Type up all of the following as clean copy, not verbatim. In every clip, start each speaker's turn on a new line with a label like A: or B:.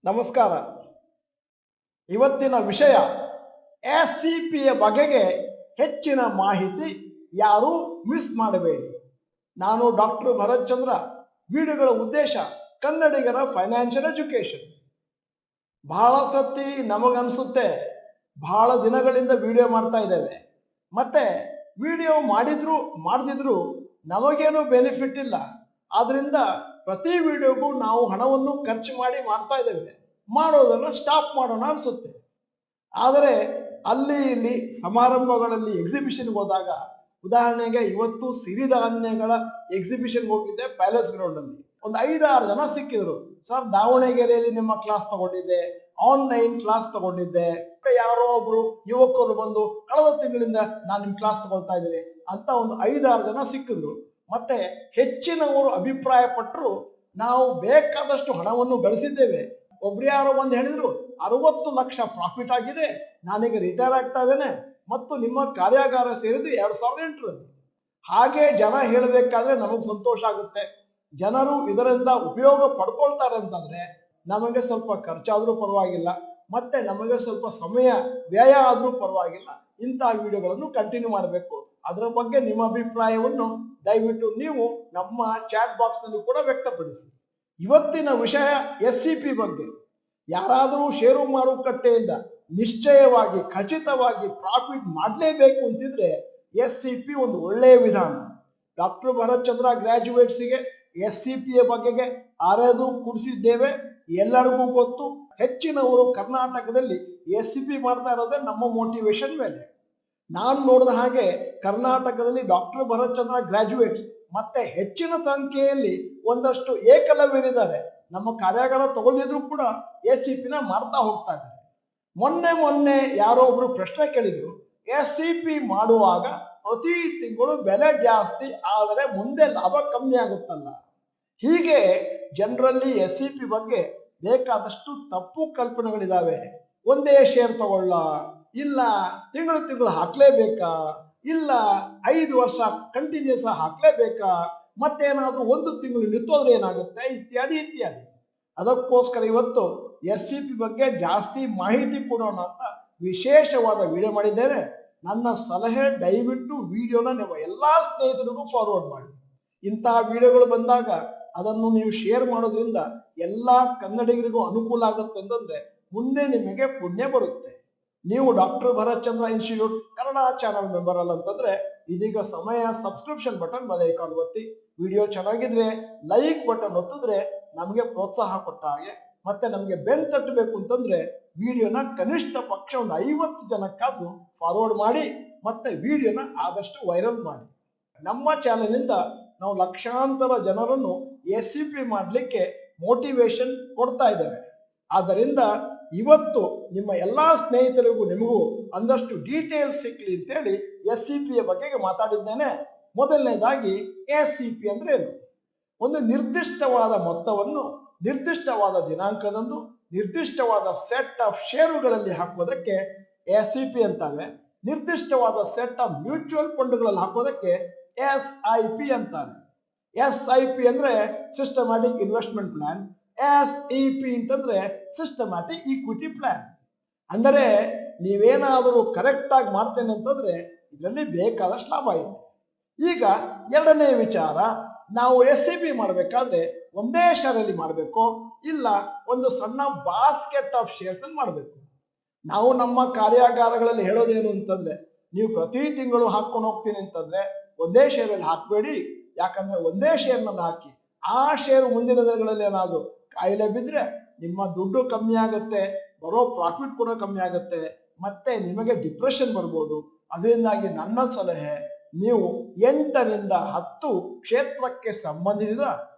A: ನಮಸ್ಕಾರ. ಇವತ್ತಿನ ವಿಷಯ ಎಸ್ ಸಿ ಪಿಯ ಬಗೆಗೆ ಹೆಚ್ಚಿನ ಮಾಹಿತಿ ಯಾರೂ ಮಿಸ್ ಮಾಡಬೇಡಿ. ನಾನು ಡಾಕ್ಟರ್ ಭರತ್ ಚಂದ್ರ. ವಿಡಿಯೋಗಳ ಉದ್ದೇಶ ಕನ್ನಡಿಗರ ಫೈನಾನ್ಷಿಯಲ್ ಎಜುಕೇಶನ್. ಬಹಳ ಸತಿ ನಮಗನ್ಸುತ್ತೆ ಬಹಳ ದಿನಗಳಿಂದ ವಿಡಿಯೋ ಮಾಡ್ತಾ ಇದ್ದೇವೆ, ಮತ್ತೆ ವಿಡಿಯೋ ಮಾಡದಿದ್ರು ನಮಗೇನು ಬೆನಿಫಿಟ್ ಇಲ್ಲ. ಆದ್ರಿಂದ ಪ್ರತಿ ವಿಡಿಯೋಗೂ ನಾವು ಹಣವನ್ನು ಖರ್ಚು ಮಾಡಿ ಮಾಡ್ತಾ ಇದ್ದೇವೆ. ಮಾಡೋದನ್ನು ಸ್ಟಾಪ್ ಮಾಡೋಣ ಅನ್ಸುತ್ತೆ. ಆದರೆ ಅಲ್ಲಿ ಇಲ್ಲಿ ಸಮಾರಂಭಗಳಲ್ಲಿ ಎಕ್ಸಿಬಿಷನ್ಗೆ ಹೋದಾಗ, ಉದಾಹರಣೆಗೆ ಇವತ್ತು ಸಿರಿಧಾನ್ಯಗಳ ಎಕ್ಸಿಬಿಷನ್ಗೆ ಹೋಗಿದ್ದೆ ಪ್ಯಾಲೇಸ್ ಗ್ರೌಂಡ್ ಅಲ್ಲಿ. ಒಂದು 5-6 ಜನ ಸಿಕ್ಕಿದ್ರು. ಸರ್, ದಾವಣಗೆರೆಯಲ್ಲಿ ನಿಮ್ಮ ಕ್ಲಾಸ್ ತಗೊಂಡಿದ್ದೆ, ಆನ್ಲೈನ್ ಕ್ಲಾಸ್ ತಗೊಂಡಿದ್ದೆ, ಯಾರೋ ಒಬ್ರು ಯುವಕರು ಬಂದು ಕಳೆದ ತಿಂಗಳಿಂದ ನಾನು ನಿಮ್ ಕ್ಲಾಸ್ ತಗೊಳ್ತಾ ಇದ್ದೀನಿ ಅಂತ ಒಂದು 5-6 ಜನ ಸಿಕ್ಕಿದ್ರು. ಮತ್ತೆ ಹೆಚ್ಚಿನವರು ಅಭಿಪ್ರಾಯ ಪಟ್ಟರು, ನಾವು ಬೇಕಾದಷ್ಟು ಹಣವನ್ನು ಗಳಿಸಿದ್ದೇವೆ. ಒಬ್ರು ಯಾರೋ ಬಂದು ಹೇಳಿದ್ರು 60 ಲಕ್ಷ ಪ್ರಾಫಿಟ್ ಆಗಿದೆ, ನಾನೀಗ ರಿಟೈರ್ ಆಗ್ತಾ ಇದ್ದೇನೆ, ಮತ್ತು ನಿಮ್ಮ ಕಾರ್ಯಾಗಾರ ಸೇರಿದ್ದು 2008ರಲ್ಲಿ. ಹಾಗೆ ಜನ ಹೇಳಬೇಕಾದ್ರೆ ನಮಗೆ ಸಂತೋಷ ಆಗುತ್ತೆ. ಜನರು ಇದರಿಂದ ಉಪಯೋಗ ಪಡ್ಕೊಳ್ತಾರೆ ಅಂತಂದ್ರೆ ನಮಗೆ ಸ್ವಲ್ಪ ಖರ್ಚಾದ್ರೂ ಪರವಾಗಿಲ್ಲ, ಮತ್ತೆ ನಮಗೆ ಸ್ವಲ್ಪ ಸಮಯ ವ್ಯಯ ಆದ್ರೂ ಪರವಾಗಿಲ್ಲ. ಇಂತಹ ವಿಡಿಯೋಗಳನ್ನು ಕಂಟಿನ್ಯೂ ಮಾಡಬೇಕು. ಅದರ ಬಗ್ಗೆ ನಿಮ್ಮ ಅಭಿಪ್ರಾಯವನ್ನು ದಯವಿಟ್ಟು ನೀವು ನಮ್ಮ ಚಾಟ್ ಬಾಕ್ಸ್ ನಲ್ಲಿ ಕೂಡ ವ್ಯಕ್ತಪಡಿಸಿ. ಇವತ್ತಿನ ವಿಷಯ ಎಸ್ ಸಿ ಪಿ ಬಗ್ಗೆ. ಯಾರಾದರೂ ಷೇರು ಮಾರುಕಟ್ಟೆಯಿಂದ ನಿಶ್ಚಯವಾಗಿ ಖಚಿತವಾಗಿ ಪ್ರಾಫಿಟ್ ಮಾಡಲೇಬೇಕು ಅಂತಿದ್ರೆ ಎಸ್ ಸಿ ಪಿ ಒಂದು ಒಳ್ಳೆಯ ವಿಧಾನ. ಡಾಕ್ಟರ್ ಭರತ್ ಚಂದ್ರ ಗ್ರಾಜ್ಯುಯೇಟ್ಸ್ಗೆ ಎಸ್ ಸಿ ಪಿಯ ಬಗೆಗೆ ಆರೆದು ಕುಡಿಸಿದ್ದೇವೆ, ಎಲ್ಲರಿಗೂ ಗೊತ್ತು. ಹೆಚ್ಚಿನವರು ಕರ್ನಾಟಕದಲ್ಲಿ ಎಸ್ ಸಿ ಪಿ ಮಾಡ್ತಾ ಇರೋದೇ ನಮ್ಮ ಮೋಟಿವೇಶನ್ ಮೇಲೆ. ನಾನು ನೋಡಿದ ಹಾಗೆ ಕರ್ನಾಟಕದಲ್ಲಿ ಡಾಕ್ಟರ್ ಭರತ್ ಚಂದ್ರ ಗ್ರಾಜ್ಯುಯೇಟ್ಸ್ ಮತ್ತೆ ಹೆಚ್ಚಿನ ಸಂಖ್ಯೆಯಲ್ಲಿ ಒಂದಷ್ಟು ಏಕಲವ್ಯರಿದ್ದಾರೆ. ನಮ್ಮ ಕಾರ್ಯಾಗಾರ ತಗೊಳ್ದಿದ್ರು ಕೂಡ ಎಸ್ ಸಿ ಪಿನ ಮಾಡ್ತಾ ಹೋಗ್ತಾ ಇದ್ದಾರೆ. ಮೊನ್ನೆ ಯಾರೋ ಒಬ್ರು ಪ್ರಶ್ನೆ ಕೇಳಿದ್ರು, ಎಸ್ ಸಿ ಪಿ ಮಾಡುವಾಗ ಪ್ರತಿ ತಿಂಗಳು ಬೆಲೆ ಜಾಸ್ತಿ ಆದರೆ ಮುಂದೆ ಲಾಭ ಕಮ್ಮಿ ಆಗುತ್ತಲ್ಲ. ಹೀಗೆ ಜನರಲ್ಲಿ ಎಸ್ ಸಿ ಪಿ ಬಗ್ಗೆ ಬೇಕಾದಷ್ಟು ತಪ್ಪು ಕಲ್ಪನೆಗಳಿದಾವೆ. ಒಂದೇ ಶೇರ್ ತಗೊಳ್ಳ, ಇಲ್ಲ ತಿಂಗಳು ಹಾಕ್ಲೇಬೇಕಾ, ಇಲ್ಲ 5 ವರ್ಷ ಕಂಟಿನ್ಯೂಸ್ ಹಾಕ್ಲೇಬೇಕಾ, ಮತ್ತೇನಾದ್ರೂ 1 ತಿಂಗಳು ನಿಂತೋದ್ರೆ ಏನಾಗುತ್ತೆ, ಇತ್ಯಾದಿ ಇತ್ಯಾದಿ. ಅದಕ್ಕೋಸ್ಕರ ಇವತ್ತು ಎಸ್ ಸಿ ಪಿ ಬಗ್ಗೆ ಜಾಸ್ತಿ ಮಾಹಿತಿ ಕೊಡೋಣ ಅಂತ ವಿಶೇಷವಾದ ವಿಡಿಯೋ ಮಾಡಿದ್ದೇನೆ. ನನ್ನ ಸಲಹೆ, ದಯವಿಟ್ಟು ವಿಡಿಯೋನ ನೀವು ಎಲ್ಲಾ ಸ್ನೇಹಿತರಿಗೂ ಫಾರ್ವರ್ಡ್ ಮಾಡಿ. ಇಂತಹ ವಿಡಿಯೋಗಳು ಬಂದಾಗ ಅದನ್ನು ನೀವು ಶೇರ್ ಮಾಡೋದ್ರಿಂದ ಎಲ್ಲಾ ಕನ್ನಡಿಗರಿಗೂ ಅನುಕೂಲ ಆಗುತ್ತೆ ಅಂತಂದ್ರೆ ಮುಂದೆ ನಿಮಗೆ ಪುಣ್ಯ ಬರುತ್ತೆ. ನೀವು ಡಾಕ್ಟರ್ ಭರತ್ ಚಂದ್ರ ಇನ್ಸ್ಟಿಟ್ಯೂಟ್ ಕನ್ನಡ ಚಾನಲ್ ಮೆಂಬರ್ ಅಲ್ಲ ಅಂತಂದ್ರೆ ಇದೀಗ ಸಮಯ ಸಬ್ಸ್ಕ್ರಿಪ್ಷನ್ ಬಟನ್ ಬೆಲ್ ಐಕಾನ್ ಒತ್ತಿ. ವಿಡಿಯೋ ಚೆನ್ನಾಗಿದ್ರೆ ಲೈಕ್ ಬಟನ್ ಒತ್ತಿದ್ರೆ ನಮಗೆ ಪ್ರೋತ್ಸಾಹ ಕೊಟ್ಟ ಹಾಗೆ. ಮತ್ತೆ ನಮಗೆ ಬೆನ್ ತಟ್ಟಬೇಕು ಅಂತಂದ್ರೆ ವಿಡಿಯೋನ ಕನಿಷ್ಠ ಪಕ್ಷ ಒಂದು 50 ಜನಕ್ಕಾದ್ರೂ ಫಾರ್ವರ್ಡ್ ಮಾಡಿ, ಮತ್ತೆ ವಿಡಿಯೋನ ಆದಷ್ಟು ವೈರಲ್ ಮಾಡಿ. ನಮ್ಮ ಚಾನೆಲ್ ಇಂದ ನಾವು ಲಕ್ಷಾಂತರ ಜನರನ್ನು ಎಸ್ ಸಿ ಪಿ ಮಾಡಲಿಕ್ಕೆ ಮೋಟಿವೇಶನ್ ಕೊಡ್ತಾ ಇದ್ದೇವೆ. ಆದ್ದರಿಂದ ಇವತ್ತು ನಿಮ್ಮ ಎಲ್ಲಾ ಸ್ನೇಹಿತರಿಗೂ ನಿಮಗೂ ಒಂದಷ್ಟು ಡೀಟೇಲ್ಸ್ ಸಿಕ್ಲಿ ಅಂತೇಳಿ ಎಸ್ ಸಿ ಪಿಯ ಬಗ್ಗೆ ಮಾತಾಡಿದ್ದೇನೆ. ಮೊದಲನೇದಾಗಿ ಎಸ್ ಸಿ ಪಿ ಅಂದ್ರೆ ಏನು? ಒಂದು ನಿರ್ದಿಷ್ಟವಾದ ಮೊತ್ತವನ್ನು ನಿರ್ದಿಷ್ಟವಾದ ದಿನಾಂಕದಂದು ನಿರ್ದಿಷ್ಟವಾದ ಸೆಟ್ ಆಫ್ ಷೇರುಗಳಲ್ಲಿ ಹಾಕುವುದಕ್ಕೆ ಎಸ್ ಸಿ ಪಿ ಅಂತಾರೆ. ನಿರ್ದಿಷ್ಟವಾದ ಸೆಟ್ ಆಫ್ ಮ್ಯೂಚುವಲ್ ಫಂಡ್ಗಳಲ್ಲಿ ಹಾಕೋದಕ್ಕೆ ಎಸ್ ಐ ಪಿ ಅಂತಾರೆ. ಎಸ್ ಐ ಪಿ ಅಂದ್ರೆ systematic investment plan, S E P ಅಂತಂದ್ರೆ ಸಿಸ್ಟಮ್ಯಾಟಿಕ್ ಈಕ್ವಿಟಿ ಪ್ಲಾನ್. ಅಂದರೆ ನೀವೇನಾದರೂ ಕರೆಕ್ಟ್ ಆಗಿ ಮಾಡ್ತೇನೆ ಅಂತಂದ್ರೆ ಇದರಲ್ಲಿ ಬೇಕಾದಷ್ಟು ಲಾಭ ಇದೆ. ಈಗ ಎರಡನೇ ವಿಚಾರ, ನಾವು ಎಸ್ ಸಿ ಪಿ ಮಾಡಬೇಕಾದ್ರೆ ಒಂದೇ ಶೇರಲ್ಲಿ ಮಾಡಬೇಕು, ಇಲ್ಲ ಒಂದು ಸಣ್ಣ ಬಾಸ್ಕೆಟ್ ಆಫ್ ಶೇರ್ಸ್ ಅನ್ನು ಮಾಡಬೇಕು. ನಾವು ನಮ್ಮ ಕಾರ್ಯಾಗಾರಗಳಲ್ಲಿ ಹೇಳೋದೇನು ಅಂತಂದ್ರೆ, ನೀವು ಪ್ರತಿ ತಿಂಗಳು ಹಾಕೊಂಡು ಹೋಗ್ತೀನಿ ಅಂತಂದ್ರೆ ಒಂದೇ ಶೇರಲ್ಲಿ ಹಾಕಬೇಡಿ. ಯಾಕಂದ್ರೆ ಒಂದೇ ಶೇರ್ನಲ್ಲಿ ಹಾಕಿ ಆ ಶೇರ್ ಮುಂದಿನ ದಿನಗಳಲ್ಲಿ ಏನಾದ್ರು ಕಾಯಿಲೆ ಬಿದ್ರೆ ನಿಮ್ಮ ದುಡ್ಡು ಕಮ್ಮಿ ಆಗುತ್ತೆ, ಬರೋ ಪ್ರಾಫಿಟ್ ಕೂಡ ಕಮ್ಮಿ ಆಗುತ್ತೆ, ಮತ್ತೆ ನಿಮಗೆ ಡಿಪ್ರೆಷನ್ ಬರ್ಬೋದು. ಅದರಿಂದಾಗಿ ನನ್ನ ಸಲಹೆ, ನೀವು 8ರಿಂದ 10 ಕ್ಷೇತ್ರಕ್ಕೆ ಸಂಬಂಧಿಸಿದ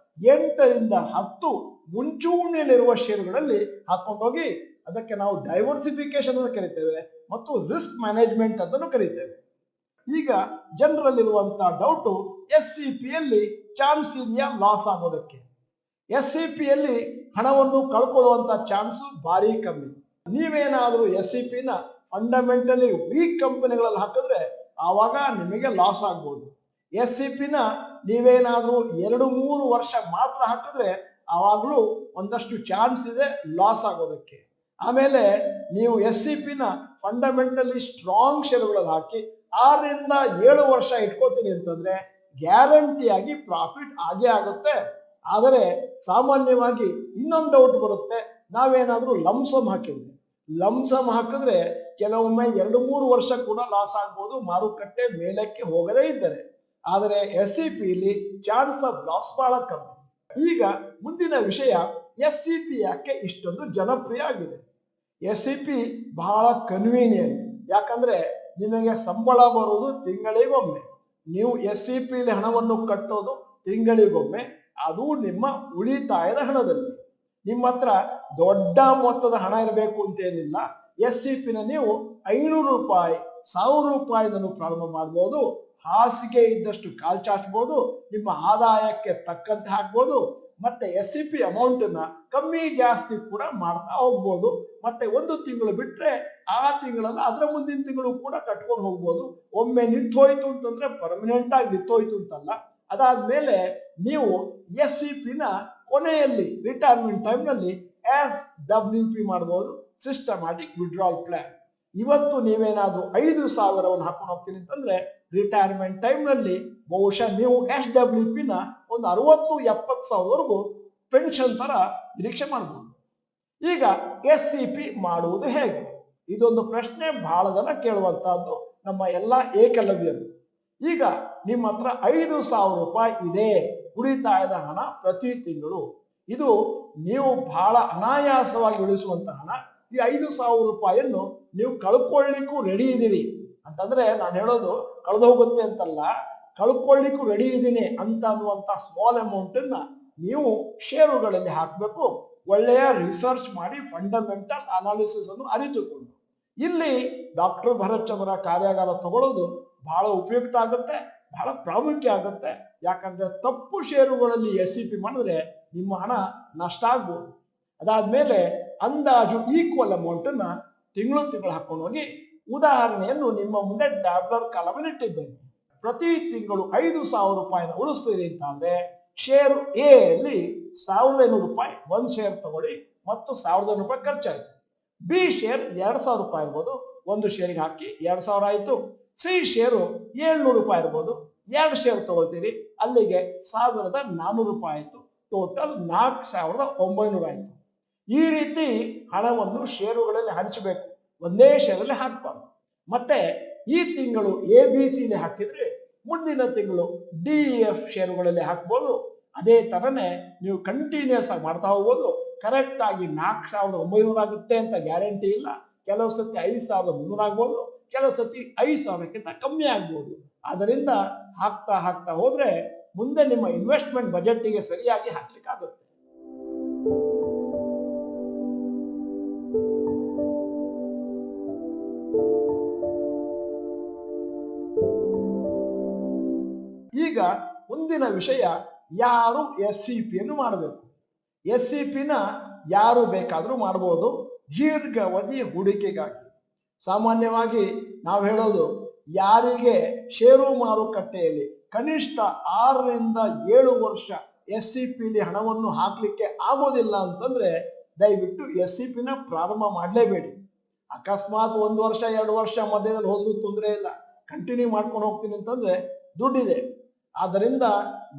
A: 8ರಿಂದ 10 ಮುಂಚೂಣಿಯಲ್ಲಿರುವ ಷೇರುಗಳಲ್ಲಿ ಹಾಕೊಂಡೋಗಿ. ಅದಕ್ಕೆ ನಾವು ಡೈವರ್ಸಿಫಿಕೇಶನ್ ಅಂತ ಕರಿತೇವೆ ಮತ್ತು ರಿಸ್ಕ್ ಮ್ಯಾನೇಜ್ಮೆಂಟ್ ಅಂತಲೂ ಕರಿತೇವೆ. ಈಗ ಜನರಲ್ಲಿರುವಂತಹ ಡೌಟು, ಎಸ್ ಸಿ ಪಿಯಲ್ಲಿ ಚಾನ್ಸ್ ಇದೆಯಾ ಲಾಸ್ ಆಗೋದಕ್ಕೆ? ಎಸ್ ಸಿ ಪಿಯಲ್ಲಿ ಹಣವನ್ನು ಕಳ್ಕೊಳ್ಳುವಂತ ಚಾನ್ಸು ಭಾರಿ ಕಮ್ಮಿ. ನೀವೇನಾದ್ರೂ ಎಸ್ ಸಿ ಪಿನ ಫಂಡಮೆಂಟಲಿ ವೀಕ್ ಕಂಪನಿಗಳಲ್ಲಿ ಹಾಕಿದ್ರೆ ಆವಾಗ ನಿಮಗೆ ಲಾಸ್ ಆಗ್ಬೋದು. ಎಸ್ ಸಿ ಪಿನ ನೀವೇನಾದ್ರೂ 2-3 ವರ್ಷ ಮಾತ್ರ ಹಾಕಿದ್ರೆ ಆವಾಗಲೂ ಒಂದಷ್ಟು ಚಾನ್ಸ್ ಇದೆ ಲಾಸ್ ಆಗೋದಕ್ಕೆ. ಆಮೇಲೆ ನೀವು SCPನ ಫಂಡಮೆಂಟಲಿ ಸ್ಟ್ರಾಂಗ್ ಶೇರುಗಳಲ್ಲಿ ಹಾಕಿ 6 ರಿಂದ 7 ವರ್ಷ ಇಟ್ಕೋತೀನಿ ಅಂತಂದ್ರೆ ಗ್ಯಾರಂಟಿಯಾಗಿ ಪ್ರಾಫಿಟ್ ಆಗೇ ಆಗುತ್ತೆ. ಆದರೆ ಸಾಮಾನ್ಯವಾಗಿ ಇನ್ನೊಂದು ಡೌಟ್ ಬರುತ್ತೆ, ನಾವೇನಾದ್ರೂ ಲಂಸಮ್ ಹಾಕಿದ್ವಿ, ಲಂಸಮ್ ಹಾಕಿದ್ರೆ ಕೆಲವೊಮ್ಮೆ 2-3 ವರ್ಷ ಕೂಡ ಲಾಸ್ ಆಗ್ಬೋದು ಮಾರುಕಟ್ಟೆ ಮೇಲಕ್ಕೆ ಹೋಗದೇ ಇದ್ದರೆ. ಆದರೆ SCPಲಿ ಚಾನ್ಸ್ ಆಫ್ ಲಾಸ್ ಬಹಳ ಕಮ್ಮಿ. ಈಗ ಮುಂದಿನ ವಿಷಯ, SCP ಯಾಕೆ ಇಷ್ಟೊಂದು ಜನಪ್ರಿಯ ಆಗಿದೆ? SCP ಬಹಳ ಕನ್ವೀನಿಯಂಟ್. ಯಾಕಂದ್ರೆ ನಿಮಗೆ ಸಂಬಳ ಬರುವುದು ತಿಂಗಳಿಗೊಮ್ಮೆ, ನೀವು SCPಲಿ ಹಣವನ್ನು ಕಟ್ಟೋದು ತಿಂಗಳಿಗೊಮ್ಮೆ, ಅದು ನಿಮ್ಮ ಉಳಿತಾಯದ ಹಣದಲ್ಲಿ. ನಿಮ್ಮ ಹತ್ರ ದೊಡ್ಡ ಮೊತ್ತದ ಹಣ ಇರಬೇಕು ಅಂತೇನಿಲ್ಲ. SCPನ ನೀವು 500 ರೂಪಾಯಿ 1000 ರೂಪಾಯಿನೂ ಪ್ರಾರಂಭ ಮಾಡ್ಬೋದು. ಹಾಸಿಗೆ ಇದ್ದಷ್ಟು ಕಾಲ್ ಚಾಚ್ಬೋದು, ನಿಮ್ಮ ಆದಾಯಕ್ಕೆ ತಕ್ಕಂತೆ ಹಾಕ್ಬೋದು. ಮತ್ತೆ SCP ಅಮೌಂಟನ್ನ ಕಮ್ಮಿ ಜಾಸ್ತಿ ಕೂಡ ಮಾಡ್ತಾ ಹೋಗ್ಬೋದು. ಮತ್ತೆ 1 ತಿಂಗಳು ಬಿಟ್ರೆ ಆ ತಿಂಗಳನ್ನ ಅದರ ಮುಂದಿನ ತಿಂಗಳು ಕೂಡ ಕಟ್ಕೊಂಡು ಹೋಗ್ಬೋದು. ಒಮ್ಮೆ ನಿಂತೋಯ್ತು ಅಂತಂದ್ರೆ ಪರ್ಮನೆಂಟ್ ಆಗಿ ನಿಂತೋಯ್ತು ಅಂತಲ್ಲ. ಅದಾದ್ಮೇಲೆ ನೀವು SCPನ ಕೊನೆಯಲ್ಲಿ ರಿಟೈರ್ಮೆಂಟ್ ಟೈಮ್ನಲ್ಲಿ SWP ಮಾಡ್ಬೋದು, ಸಿಸ್ಟಮ್ಯಾಟಿಕ್ ವಿಡ್ರಾಲ್ ಪ್ಲಾನ್. ಇವತ್ತು ನೀವೇನಾದ್ರೂ 5,000 ಹಾಕೊಂಡು ಹೋಗ್ತೀನಿ ಅಂತಂದ್ರೆ ರಿಟೈರ್ಮೆಂಟ್ ಟೈಮ್ನಲ್ಲಿ ಬಹುಶಃ ನೀವು SWPನ ಒಂದು 60-70 ಸಾವಿರವರೆಗೂ ಪೆನ್ಷನ್ ತರ ನಿರೀಕ್ಷೆ ಮಾಡ್ಬೋದು. ಈಗ SCP ಮಾಡುವುದು ಹೇಗೆ? ಇದೊಂದು ಪ್ರಶ್ನೆ ಬಹಳ ಜನ ಕೇಳುವಂತಹದ್ದು ನಮ್ಮ ಎಲ್ಲ ಏಕಲವ್ಯರು. ಈಗ ನಿಮ್ಮ ಹತ್ರ 5,000 ರೂಪಾಯಿ ಇದೆ ಉಳಿತಾಯದ ಹಣ ಪ್ರತಿ ತಿಂಗಳು. ಇದು ನೀವು ಬಹಳ ಅನಾಯಾಸವಾಗಿ ಉಳಿಸುವಂತಹ ಹಣ. ಈ 5,000 ರೂಪಾಯಿಯನ್ನು ನೀವು ಕಳ್ಕೊಳ್ಳಿಕ್ಕೂ ರೆಡಿ ಇದ್ದೀರಿ ಅಂತಂದ್ರೆ, ನಾನು ಹೇಳೋದು ಕಳೆದು ಹೋಗುತ್ತೆ ಅಂತಲ್ಲ, ಕಳ್ಕೊಳ್ಳಿಕ್ಕೂ ರೆಡಿ ಇದ್ದೀನಿ ಅಂತ ಅನ್ನುವಂತ ಸ್ಮಾಲ್ ಅಮೌಂಟ್ ಅನ್ನ ನೀವು ಷೇರುಗಳಲ್ಲಿ ಹಾಕಬೇಕು. ಒಳ್ಳೆಯ ರಿಸರ್ಚ್ ಮಾಡಿ ಫಂಡಮೆಂಟಲ್ ಅನಾಲಿಸಿಸ್ ಅನ್ನು ಅರಿತುಕೊಂಡು ಇಲ್ಲಿ ಡಾಕ್ಟರ್ ಭರತ್ ಚಂದ್ರ ಕಾರ್ಯಾಗಾರ ತಗೊಳ್ಳೋದು ಬಹಳ ಉಪಯುಕ್ತ ಆಗುತ್ತೆ, ಬಹಳ ಪ್ರಾಮುಖ್ಯ ಆಗುತ್ತೆ. ಯಾಕಂದ್ರೆ ತಪ್ಪು ಷೇರುಗಳಲ್ಲಿ SCP ಮಾಡಿದ್ರೆ ನಿಮ್ಮ ಹಣ ನಷ್ಟ ಆಗ್ಬೋದು. ಅದಾದ್ಮೇಲೆ ಅಂದಾಜು ಈಕ್ವಲ್ ಅಮೌಂಟ್ ಅನ್ನ ತಿಂಗಳು ಹಾಕೊಂಡು ಹೋಗಿ, ಉದಾಹರಣೆಯನ್ನು ನಿಮ್ಮ ಮುಂದೆ ಟ್ಯಾಬ್ಲರ್ ಕಾಲಮಲ್ಲಿ ಇಟ್ಟಿದ್ದೇನೆ. ಪ್ರತಿ ತಿಂಗಳು 5,000 ರೂಪಾಯಿನ ಉಳಿಸ್ತೀರಿ ಅಂತ ಅಂದ್ರೆ ಶೇರು A ಅಲ್ಲಿ 1,500 ರೂಪಾಯಿ ಒಂದು ಶೇರ್ ತಗೊಳ್ಳಿ ಮತ್ತು 1,500 ರೂಪಾಯಿ ಖರ್ಚಾಯ್ತು. B ಶೇರ್ 2,000 ರೂಪಾಯಿ ಇರ್ಬೋದು, ಒಂದು ಶೇರಿಗೆ ಹಾಕಿ 2,000 ಆಯ್ತು. C ಶೇರು 700 ರೂಪಾಯಿ ಇರ್ಬೋದು, 2 ಶೇರ್ ತಗೊಳ್ತೀರಿ, ಅಲ್ಲಿಗೆ 1,400 ರೂಪಾಯಿ ಆಯ್ತು. ಟೋಟಲ್ 4,900 ಆಯ್ತು. ಈ ರೀತಿ ಹಣವನ್ನು ಷೇರುಗಳಲ್ಲಿ ಹಂಚಬೇಕು, ಒಂದೇ ಶೇರಲ್ಲಿ ಹಾಕ್ಬಾರ್ದು. ಮತ್ತೆ ಈ ತಿಂಗಳು ABCಲಿ ಹಾಕಿದ್ರೆ ಮುಂದಿನ ತಿಂಗಳು DEF ಶೇರುಗಳಲ್ಲಿ ಹಾಕ್ಬೋದು. ಅದೇ ತರನೇ ನೀವು ಕಂಟಿನ್ಯೂಸ್ ಆಗಿ ಮಾಡ್ತಾ ಹೋಗ್ಬೋದು. ಕರೆಕ್ಟ್ ಆಗಿ 4,900 ಆಗುತ್ತೆ ಅಂತ ಗ್ಯಾರಂಟಿ ಇಲ್ಲ. ಕೆಲವು ಸತಿ 5,300 ಆಗ್ಬೋದು, ಕೆಲವು ಸತಿ 5,000ಕ್ಕಿಂತ ಕಮ್ಮಿ ಆಗ್ಬೋದು. ಆದ್ದರಿಂದ ಹಾಕ್ತಾ ಹೋದ್ರೆ ಮುಂದೆ ನಿಮ್ಮ ಇನ್ವೆಸ್ಟ್ಮೆಂಟ್ ಬಜೆಟ್ಗೆ ಸರಿಯಾಗಿ ಹಾಕ್ಲಿಕ್ಕಾಗುತ್ತೆ. ಈಗ ಮುಂದಿನ ವಿಷಯ, ಯಾರು SCPಯನ್ನು ಮಾಡಬೇಕು? SCPನ ಯಾರು ಬೇಕಾದರೂ ಮಾಡಬಹುದು, ದೀರ್ಘಾವಧಿ ಹೂಡಿಕೆಗಾಗಿ. ಸಾಮಾನ್ಯವಾಗಿ ನಾವು ಹೇಳೋದು, ಯಾರಿಗೆ ಷೇರು ಮಾರುಕಟ್ಟೆಯಲ್ಲಿ ಕನಿಷ್ಠ 6 ರಿಂದ 7 ವರ್ಷ SCPಲಿ ಹಣವನ್ನು ಹಾಕ್ಲಿಕ್ಕೆ ಆಗೋದಿಲ್ಲ ಅಂತಂದ್ರೆ ದಯವಿಟ್ಟು SCPನ ಪ್ರಾರಂಭ ಮಾಡಲೇಬೇಡಿ. ಅಕಸ್ಮಾತ್ 1 ವರ್ಷ 2 ವರ್ಷ ಮಧ್ಯದಲ್ಲಿ ಹೋದ್ರೂ ತೊಂದರೆ ಇಲ್ಲ, ಕಂಟಿನ್ಯೂ ಮಾಡ್ಕೊಂಡು ಹೋಗ್ತೀನಿ ಅಂತಂದ್ರೆ ದುಡ್ಡಿದೆ. ಆದ್ದರಿಂದ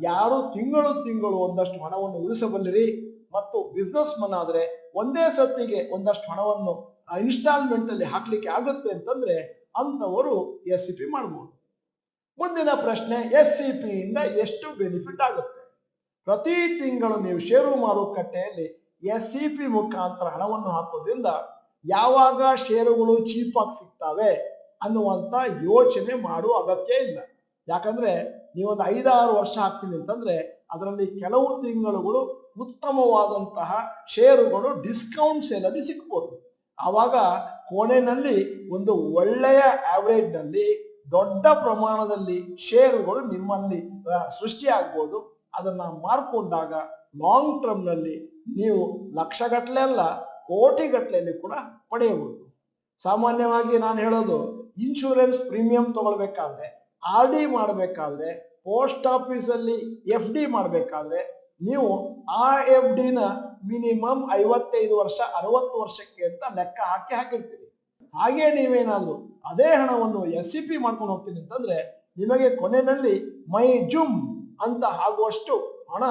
A: ಯಾರು ತಿಂಗಳು ಒಂದಷ್ಟು ಹಣವನ್ನು ಉಳಿಸಬಲ್ಲಿರಿ ಮತ್ತು ಬಿಸ್ನೆಸ್ ಮನ್ ಆದ್ರೆ ಒಂದೇ ಸತ್ತಿಗೆ ಒಂದಷ್ಟು ಹಣವನ್ನು ಇನ್ಸ್ಟಾಲ್ಮೆಂಟ್ ಅಲ್ಲಿ ಹಾಕ್ಲಿಕ್ಕೆ ಆಗುತ್ತೆ ಅಂತಂದ್ರೆ ಅಂತವರು SCP ಮಾಡಬಹುದು. ಮುಂದಿನ ಪ್ರಶ್ನೆ, SCP ಇಂದ ಎಷ್ಟು ಬೆನಿಫಿಟ್ ಆಗುತ್ತೆ? ಪ್ರತಿ ತಿಂಗಳು ನೀವು ಷೇರು ಮಾರುಕಟ್ಟೆಯಲ್ಲಿ SCP ಮುಖಾಂತರ ಹಣವನ್ನು ಹಾಕೋದ್ರಿಂದ ಯಾವಾಗ ಷೇರುಗಳು ಚೀಪ್ ಆಗಿ ಸಿಗ್ತವೆ ಅನ್ನುವಂತ ಯೋಚನೆ ಮಾಡುವ ಅಗತ್ಯ ಇಲ್ಲ. ಯಾಕಂದ್ರೆ ನೀವೊಂದು 5-6 ವರ್ಷ ಹಾಕ್ತೀನಿ ಅಂತಂದ್ರೆ ಅದರಲ್ಲಿ ಕೆಲವು ತಿಂಗಳುಗಳು ಉತ್ತಮವಾದಂತಹ ಷೇರುಗಳು ಡಿಸ್ಕೌಂಟ್ ಸೇಲಲ್ಲಿ ಸಿಕ್ಬೋದು. ಆವಾಗ ಕೊನೆಯಲ್ಲಿ ಒಂದು ಒಳ್ಳೆಯ ಆವರೇಜ್ ನಲ್ಲಿ ದೊಡ್ಡ ಪ್ರಮಾಣದಲ್ಲಿ ಷೇರುಗಳು ನಿಮ್ಮಲ್ಲಿ ಸೃಷ್ಟಿಯಾಗ್ಬೋದು. ಅದನ್ನ ಮಾರ್ಕೊಂಡಾಗ ಲಾಂಗ್ ಟರ್ಮ್ ನಲ್ಲಿ ನೀವು ಲಕ್ಷಗಟ್ಟಲೆ ಅಲ್ಲ, ಕೋಟಿಗಟ್ಟಲೆಯಲ್ಲಿ ಕೂಡ ಪಡೆಯಬಹುದು. ಸಾಮಾನ್ಯವಾಗಿ ನಾನು ಹೇಳೋದು, ಇನ್ಶೂರೆನ್ಸ್ ಪ್ರೀಮಿಯಂ ತಗೊಳ್ಬೇಕಾದ್ರೆ, RD ಮಾಡಬೇಕಾದ್ರೆ, ಪೋಸ್ಟ್ ಆಫೀಸ್ ಅಲ್ಲಿ FD ಮಾಡಬೇಕಾದ್ರೆ ನೀವು RFD ಮಿನಿಮಮ್ 55 ವರ್ಷ 60 ವರ್ಷಕ್ಕೆ ಅಂತ ಲೆಕ್ಕ ಹಾಕಿರ್ತೀರಿ. ಹಾಗೆ ನೀವೇನಾದ್ರು ಅದೇ ಹಣವನ್ನು SEP ಮಾಡ್ಕೊಂಡು ಹೋಗ್ತೀನಿ ಅಂತಂದ್ರೆ ನಿಮಗೆ ಕೊನೆಯಲ್ಲಿ ಮೈ ಜುಮ್ ಅಂತ ಆಗುವಷ್ಟು ಹಣ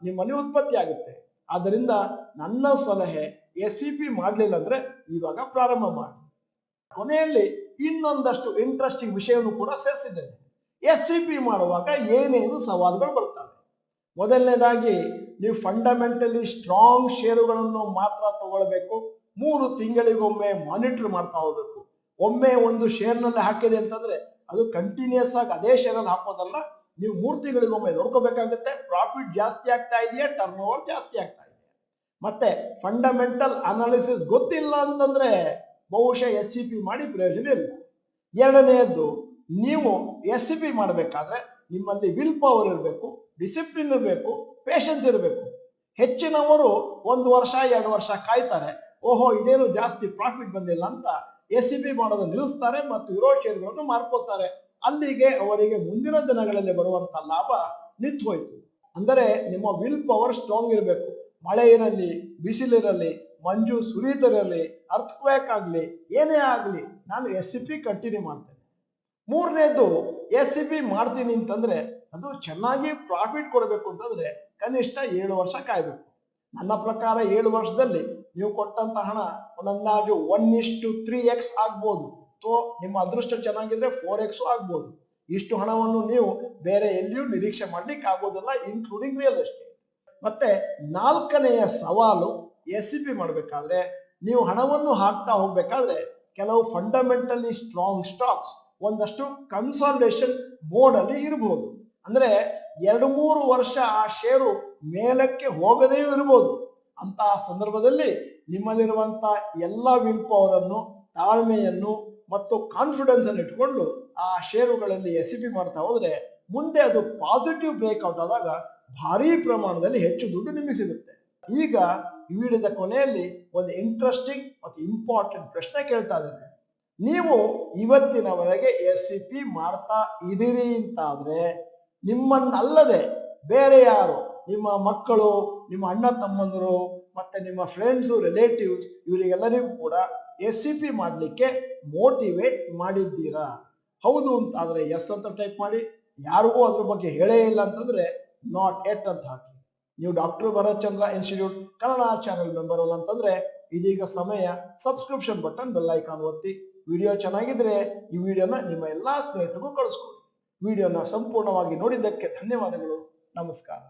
A: ನಿಮ್ಮಲ್ಲಿ ಉತ್ಪತ್ತಿ ಆಗುತ್ತೆ. ಆದ್ದರಿಂದ ನನ್ನ ಸಲಹೆ SEP ಮಾಡಲಿಲ್ಲ ಅಂದ್ರೆ ಇವಾಗ ಪ್ರಾರಂಭ ಮಾಡಿ. ಕೊನೆಯಲ್ಲಿ ಇನ್ನೊಂದಷ್ಟು ಇಂಟ್ರೆಸ್ಟಿಂಗ್ ವಿಷಯವನ್ನು ಕೂಡ ಸೇರಿಸಿದ್ದೇನೆ. SEP ಮಾಡುವಾಗ ಏನೇನು ಸವಾಲುಗಳು ಬರ್ತವೆ. ಮೊದಲನೇದಾಗಿ ನೀವು ಫಂಡಮೆಂಟಲಿ ಸ್ಟ್ರಾಂಗ್ ಷೇರುಗಳನ್ನು ಮಾತ್ರ ತಗೊಳ್ಬೇಕು. 3 ತಿಂಗಳಿಗೊಮ್ಮೆ ಮಾನಿಟರ್ ಮಾಡ್ತಾ ಹೋಗ್ಬೇಕು. ಒಮ್ಮೆ ಒಂದು ಶೇರ್ನಲ್ಲಿ ಹಾಕಿದೆ ಅಂತಂದ್ರೆ ಅದು ಕಂಟಿನ್ಯೂಸ್ ಆಗಿ ಅದೇ ಶೇರಲ್ಲಿ ಹಾಕೋದಲ್ಲ. ನೀವು 3 ತಿಂಗಳಿಗೊಮ್ಮೆ ನೋಡ್ಕೋಬೇಕಾಗುತ್ತೆ. ಪ್ರಾಫಿಟ್ ಜಾಸ್ತಿ ಆಗ್ತಾ ಇದೆಯಾ, ಟರ್ನ್ ಓವರ್ ಜಾಸ್ತಿ ಆಗ್ತಾ ಇದೆಯಾ. ಮತ್ತೆ ಫಂಡಮೆಂಟಲ್ ಅನಾಲಿಸಿಸ್ ಗೊತ್ತಿಲ್ಲ ಅಂತಂದ್ರೆ ಬಹುಶಃ SEP ಮಾಡಿ ಪ್ರಯೋಜನ ಇಲ್ಲ. ಎರಡನೆಯದ್ದು, ನೀವು SEP ಮಾಡಬೇಕಾದ್ರೆ ನಿಮ್ಮಲ್ಲಿ ವಿಲ್ ಪವರ್ ಇರಬೇಕು, ಡಿಸಿಪ್ಲಿನ್ ಇರಬೇಕು, ಪೇಷನ್ಸ್ ಇರಬೇಕು. ಹೆಚ್ಚಿನವರು 1 ವರ್ಷ 2 ವರ್ಷ ಕಾಯ್ತಾರೆ. ಓಹೋ ಇದೇನು ಜಾಸ್ತಿ ಪ್ರಾಫಿಟ್ ಬಂದಿಲ್ಲ ಅಂತ SEP ಮಾಡೋದನ್ನು ನಿಲ್ಲಿಸ್ತಾರೆ ಮತ್ತು ಇರೋ ಶೇರುಗಳನ್ನು ಮಾರ್ಕೋತಾರೆ. ಅಲ್ಲಿಗೆ ಅವರಿಗೆ ಮುಂದಿನ ದಿನಗಳಲ್ಲಿ ಬರುವಂತ ಲಾಭ ನಿಂತು ಹೋಯ್ತು. ಅಂದರೆ ನಿಮ್ಮ ವಿಲ್ ಪವರ್ ಸ್ಟ್ರಾಂಗ್ ಇರಬೇಕು. ಮಳೆ ಇರಲಿ, ಬಿಸಿಲಿರಲಿ, ಮಂಜು ಸುರಿತರಿರಲಿ, ಅರ್ಥಕ್ವೇಕ್ ಆಗಲಿ, ಏನೇ ಆಗಲಿ ನಾನು SEP ಕಂಟಿನ್ಯೂ ಮಾಡ್ತೇನೆ. ಮೂರನೇದು, SEP ಮಾಡ್ತೀನಿ ಅಂತಂದ್ರೆ ಅದು ಚೆನ್ನಾಗಿ ಪ್ರಾಫಿಟ್ ಕೊಡಬೇಕು ಅಂತಂದ್ರೆ ಕನಿಷ್ಠ 7 ವರ್ಷ ಕಾಯ್ಬೇಕು. ನನ್ನ ಪ್ರಕಾರ 7 ವರ್ಷದಲ್ಲಿ ನೀವು ಕೊಟ್ಟಂತ ಹಣ ಒಂದಂದಾಜು 1:3x ಆಗ್ಬೋದು. ನಿಮ್ಮ ಅದೃಷ್ಟ ಚೆನ್ನಾಗಿದ್ರೆ 4x ಆಗ್ಬೋದು. ಇಷ್ಟು ಹಣವನ್ನು ನೀವು ಬೇರೆ ಎಲ್ಲಿಯೂ ನಿರೀಕ್ಷೆ ಮಾಡ್ಲಿಕ್ಕೆ ಆಗೋದಿಲ್ಲ, ಇನ್ಕ್ಲೂಡಿಂಗ್ ರಿಯಲ್ ಎಸ್ಟೇಟ್. ಮತ್ತೆ 4ನೆಯ ಸವಾಲು, SEP ಮಾಡಬೇಕಾದ್ರೆ ನೀವು ಹಣವನ್ನು ಹಾಕ್ತಾ ಹೋಗ್ಬೇಕಾದ್ರೆ ಕೆಲವು ಫಂಡಮೆಂಟಲಿ ಸ್ಟ್ರಾಂಗ್ ಸ್ಟಾಕ್ಸ್ ಒಂದಷ್ಟು ಕನ್ಸಾಲಿಡೇಷನ್ ಮೋಡ್ ಅಲ್ಲಿ ಇರಬಹುದು. ಅಂದ್ರೆ 2-3 ವರ್ಷ ಆ ಷೇರು ಮೇಲಕ್ಕೆ ಹೋಗದೇ ಇರಬಹುದು. ಅಂತಹ ಸಂದರ್ಭದಲ್ಲಿ ನಿಮ್ಮಲ್ಲಿರುವಂತ ಎಲ್ಲ ವಿಲ್ ಪವರ್ ಅನ್ನು, ತಾಳ್ಮೆಯನ್ನು ಮತ್ತು ಕಾನ್ಫಿಡೆನ್ಸ್ ಅನ್ನು ಇಟ್ಕೊಂಡು ಆ ಷೇರುಗಳಲ್ಲಿ SEP ಮಾಡ್ತಾ ಹೋದ್ರೆ ಮುಂದೆ ಅದು ಪಾಸಿಟಿವ್ ಬ್ರೇಕ್ಔಟ್ ಆದಾಗ ಭಾರಿ ಪ್ರಮಾಣದಲ್ಲಿ ಹೆಚ್ಚು ದುಡ್ಡು ನಿಮಗೆ ಸಿಗುತ್ತೆ. ಈಗ ಈ ವಿಡಿಯೋದ ಕೊನೆಯಲ್ಲಿ ಒಂದು ಇಂಟ್ರೆಸ್ಟಿಂಗ್ ಮತ್ತು ಇಂಪಾರ್ಟೆಂಟ್ ಪ್ರಶ್ನೆ ಕೇಳ್ತಾ ಇದ್ದೇನೆ. ನೀವು ಇವತ್ತಿನವರೆಗೆ SEP ಮಾಡ್ತಾ ಇದ್ದೀರಿ ಅಂತಾದ್ರೆ ನಿಮ್ಮನ್ನಲ್ಲದೆ ಬೇರೆ ಯಾರು, ನಿಮ್ಮ ಮಕ್ಕಳು, ನಿಮ್ಮ ಅಣ್ಣ ತಮ್ಮಂದರು, ಮತ್ತೆ ನಿಮ್ಮ ಫ್ರೆಂಡ್ಸು, ರಿಲೇಟಿವ್ಸ್ ಇವರಿಗೆಲ್ಲರಿಗೂ ಕೂಡ SEP ಮಾಡಲಿಕ್ಕೆ ಮೋಟಿವೇಟ್ ಮಾಡಿದ್ದೀರಾ? ಹೌದು ಅಂತಾದ್ರೆ ಎಸ್ ಅಂತ ಟೈಪ್ ಮಾಡಿ. ಯಾರಿಗೂ ಅದ್ರ ಬಗ್ಗೆ ಹೇಳೇ ಇಲ್ಲ ಅಂತಂದ್ರೆ ನಾಟ್ ಎಟ್ ಅಂತ ಹಾಕಿ. ನೀವು ಡಾಕ್ಟರ್ ಭರತ್ ಚಂದ್ರ ಇನ್ಸ್ಟಿಟ್ಯೂಟ್ ಕನ್ನಡ ಚಾನೆಲ್ ಮೆಂಬರ್ ಅಲ್ಲ ಅಂತಂದ್ರೆ ಇದೀಗ ಸಮಯ ಸಬ್ಸ್ಕ್ರಿಪ್ಷನ್ ಬಟನ್, ಬೆಲ್ ಐಕಾನ್ ಒತ್ತಿ. ವಿಡಿಯೋ ಚೆನ್ನಾಗಿದ್ರೆ ಈ ವಿಡಿಯೋನ ನಿಮ್ಮ ಎಲ್ಲಾ ಸ್ನೇಹಿತರಿಗೂ ಕಳಿಸ್ಕೊಡಿ. ವಿಡಿಯೋನ ಸಂಪೂರ್ಣವಾಗಿ ನೋಡಿದ್ದಕ್ಕೆ ಧನ್ಯವಾದಗಳು. ನಮಸ್ಕಾರ.